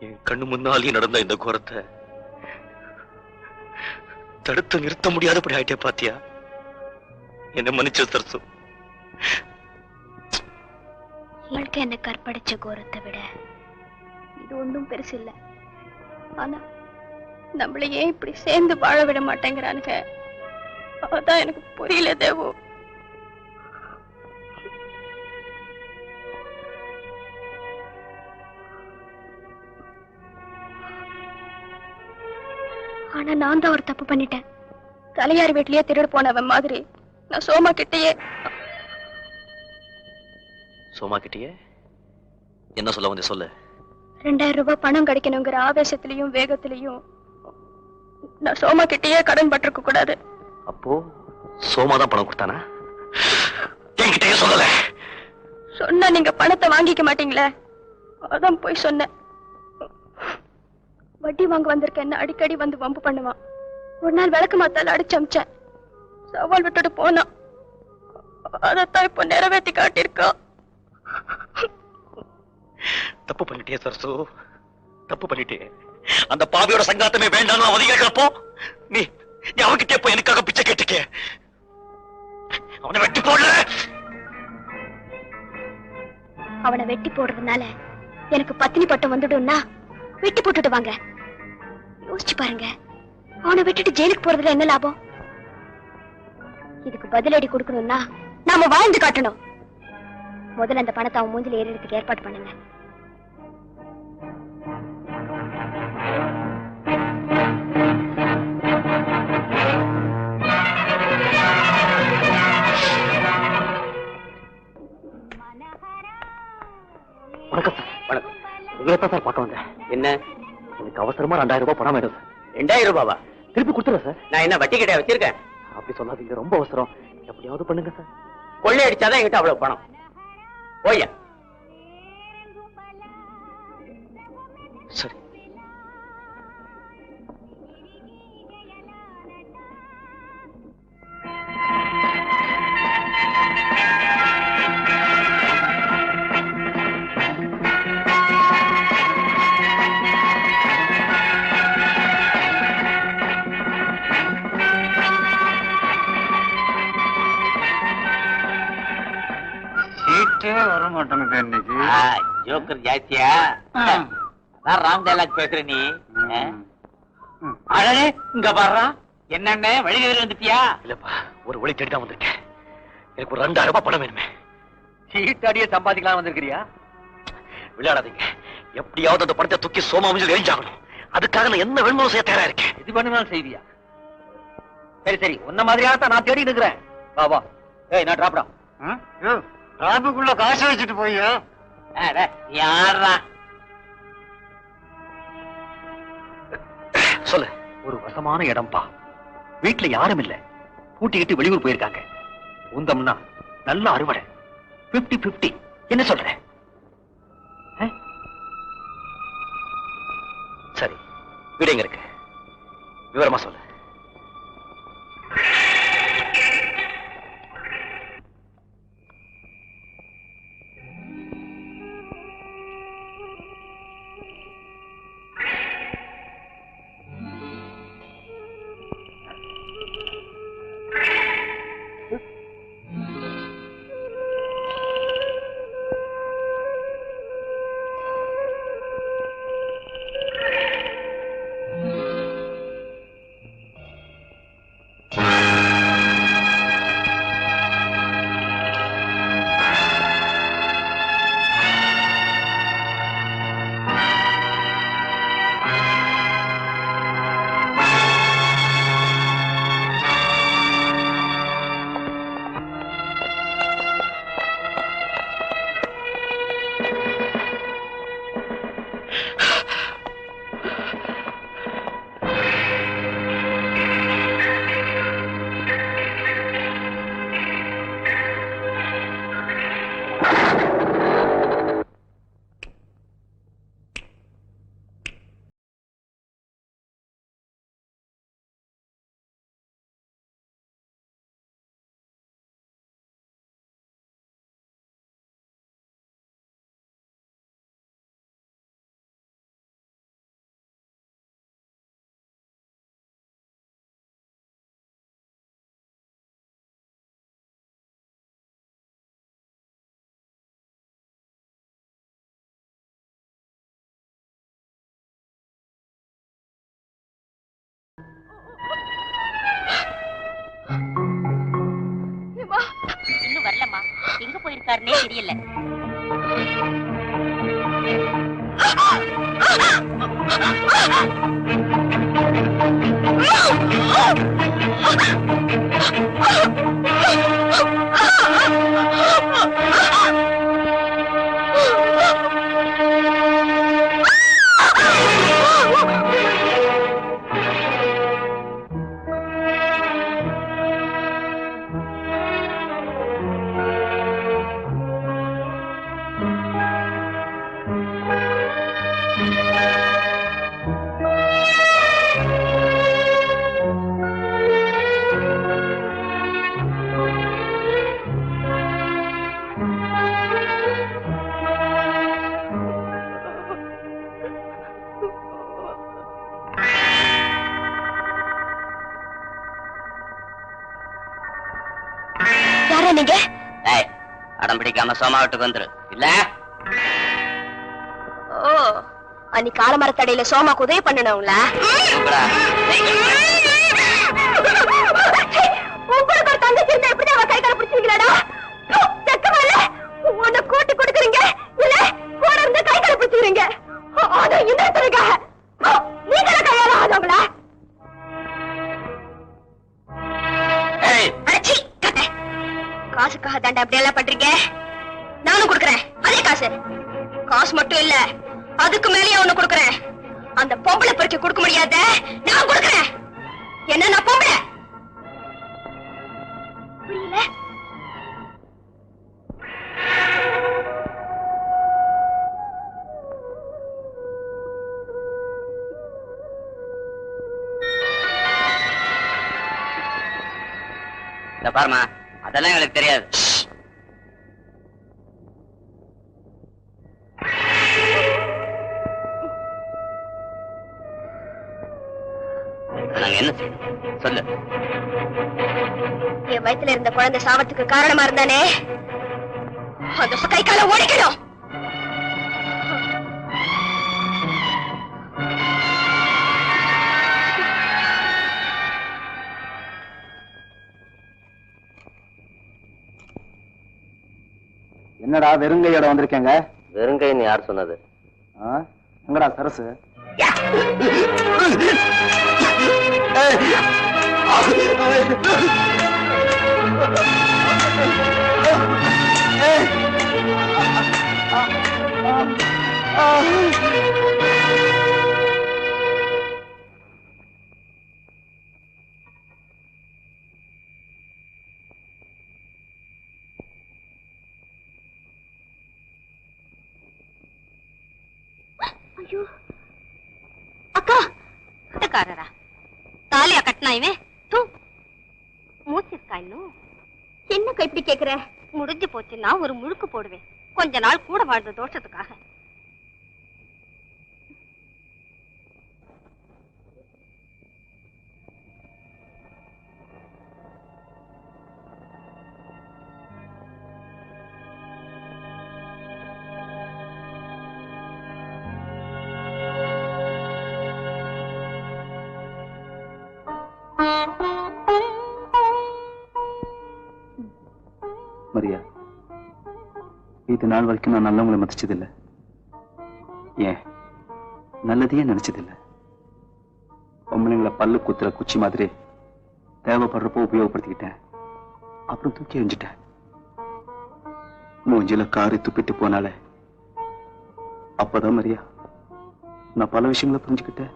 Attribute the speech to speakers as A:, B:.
A: என் கண்ணு முன்னாலே நடந்த இந்த கோரத்தை தடுத்து நிறுத்த முடியாதபடி ஆயிட்டே பாத்தியா? என்ன மன்னிச்சு சரசு.
B: வாழ்க்கை என்ன கற்படைச்ச கோரத்தை விட இது ஒன்றும் பெருசு இல்லை. ஆனா நம்மள ஏன் இப்படி சேர்ந்து வாழ விட மாட்டேங்கிறானுங்க, அதான் எனக்கு புரியல தேவு. ஆனா நான் தான் ஒரு தப்பு பண்ணிட்டேன். தலையார் வீட்லயே திருடு போனவன் மாதிரி நான் சோமா கிட்டயே
A: என்ன சொல்ல வந்து சொல்லு.
B: 2000 ரூபாய் பணம் கிடைக்கணுங்கிற ஆவேசத்திலையும் வேகத்திலையும் நான் சோமா கிட்டயே கடன் பட்டிருக்க கூடாது.
A: அப்போ சோமாதான் பணம் கொடுத்தானா? என்கிட்டயே சொல்லல.
B: சொன்னா நீங்க பணத்தை வாங்கிக்க மாட்டீங்களே, அதான் போய் சொன்னேன். வட்டி வாங்க வந்திருக்க என்ன அடிக்கடி வந்து வம்பு பண்ணுவான். ஒரு நாள் விளக்கு மாத்தால அடிச்சு அமிச்சேன். சவால் விட்டுட்டு போனான். அதத்தான் இப்போ நிறைவேற்றி காட்டியிருக்கான்.
A: தப்பு பண்ணிட்டே சரசு, தப்பு பண்ணிட்டே. அந்த பாவியோட சங்காத்தமே வேண்டாம் அவதி கேட்கிறப்போ நீ அவன்கிட்ட போய் எனக்காக பிச்சை கேட்டுக்க. அவனை வெட்டி போடல.
B: அவனை வெட்டி போடுறதுனால எனக்கு பத்தினி பட்டம் வந்துடும்னா வெட்டி போட்டுட்டு வாங்க. யோசிச்சு பாருங்க, அவனை விட்டுட்டு ஜெயிலுக்கு போறதுல என்ன லாபம்? இதுக்கு பதிலடி கொடுக்கணும்னா நாம வாழ்ந்து காட்டணும். முதல்ல அந்த பணத்தை அவன் மூஞ்சில ஏறிறதுக்கு ஏற்பாடு பண்ணுங்க.
A: வணக்கம் சார். வணக்கம். உங்களைத்தான் சார் பார்க்க வந்தேன். என்ன? எனக்கு அவசரமா 2000 ரூபாய் பணம் வேணும் சார். 2000 ரூபாவா? திருப்பி கொடுத்துறேன் சார். நான் என்ன வட்டி கிடையாது வச்சிருக்கேன். அப்படி சொல்லாதீங்க, ரொம்ப அவசரம். எப்படியாவது பண்ணுங்க சார். கொள்ளை அடிச்சாதான் என்கிட்ட அவ்வளவு பணம். ஓய்யா. சரி.
C: வர மாட்டானுங்க இன்னைக்கு.
D: ஜோக்கர் ஜாஸ்தியா? நான் ராம் டைலாக் பேசுற நீ. அழகே இங்க பாடுறா. என்னென்ன வழி வந்துட்டியா?
A: இல்லப்பா, ஒரு ஒளி தேடி தான் வந்திருக்கேன். எனக்கு ஒரு 2000 ரூபாய் பணம் வேணுமே.
D: சீட்டாடியே சம்பாதிக்கலாம் வந்திருக்கிறியா?
A: விளையாடாதீங்க. எப்படியாவது அந்த பணத்தை தூக்கி சோமா முடிஞ்சு எரிஞ்சாகணும். அதுக்காக நான் என்ன வேணுமோ செய்ய தயாரா இருக்கேன்.
D: இது பண்ணுனாலும் செய்தியா? சரி சரி, உன்ன மாதிரியாத்தான் நான் தேடி இருக்கிறேன். வா வா. ஏய், நான் டிராப்டா.
C: ராபுக்குள்ள காசு வச்சுட்டு போய்யா?
D: யாரா?
A: சொல்லு. ஒரு வசமான இடம்பா. வீட்டுல யாரும் இல்ல. கூட்டிக்கிட்டு வெளியூர் போயிருக்காங்க. உந்தம்னா நல்ல அறுவடை. 50-50. என்ன சொல்ற? சரி, வீடு எங்க இருக்கு? விவரமா சொல்லு.
E: போயிருக்காருன்னே தெரியல.
B: நீங்க
E: அடம் பிடிக்காம சோமா வீட்டுக்கு வந்துரு. இல்ல
B: ஓ அன்னைக்கு ஆலமரத்தடையில சோமாக்கு உதவி பண்ணனவங்களா? உங்களுக்கு ஒரு தங்கச்சி இருந்தா எப்படி அவ கை கால பிடிச்சீங்களாடா? உன்னை கூட்டி கொடுக்குறீங்க இல்ல கூட இருந்து கை கால பிடிச்சிக்கிறீங்க. அது இந்த இடத்துக்காக நீங்கள கையால ஆதவங்களா? காசுக்காக தாண்டா அப்படி எல்லாம் பண்றீங்க. நானும் கொடுக்கறேன் அதே காசு. காசு மட்டும் இல்ல அதுக்கு மேலேயே ஒண்ணு கொடுக்கறேன். அந்த பொம்பளை பறிக்க கொடுக்க முடியாத நான் கொடுக்கறேன். என்ன நான் பொம்பளை புரியல?
E: இந்த பாருமா, அதெல்லாம் எங்களுக்கு தெரியாது. நாங்க என்ன செய்யணும் சொல்லு.
B: என் வயித்துல இருந்த குழந்தை சாவத்துக்கு காரணமா இருந்தானே அந்த கை கால ஓடிக்கணும்.
A: என்னடா வெறுங்கையோட வந்திருக்கேங்க?
E: வெறுங்கைன்னு யார் சொன்னது?
A: எங்கடா சரசு?
B: ஐயோ அக்கா,
E: வீட்டுக்காரரா தாலியா கட்டினா இவன்? தூ மூச்சிருக்கா இன்னும்?
B: என்னக்கா இப்படி கேக்குற?
E: முடிஞ்சு போச்சுன்னா ஒரு முழுக்கு போடுவேன். கொஞ்ச நாள் கூட வாழ்ந்த தோஷத்துக்காக.
A: மரியா, இது நாள் வரைக்கும் நான் நல்லவங்களை மதிச்சதில்லை. ஏன் நல்லதையே நினைச்சதில்லை. பொம்பளைங்களை பல்லு குத்துற குச்சி மாதிரி தேவைப்படுறப்போ உபயோகப்படுத்திக்கிட்டேன். அப்புறம் தூக்கி எறிஞ்சிட்டேன். மூஞ்சில காரி துப்பிட்டு போனாலே அப்பதான் மரியா நான் பல விஷயங்களை புரிஞ்சுக்கிட்டேன்.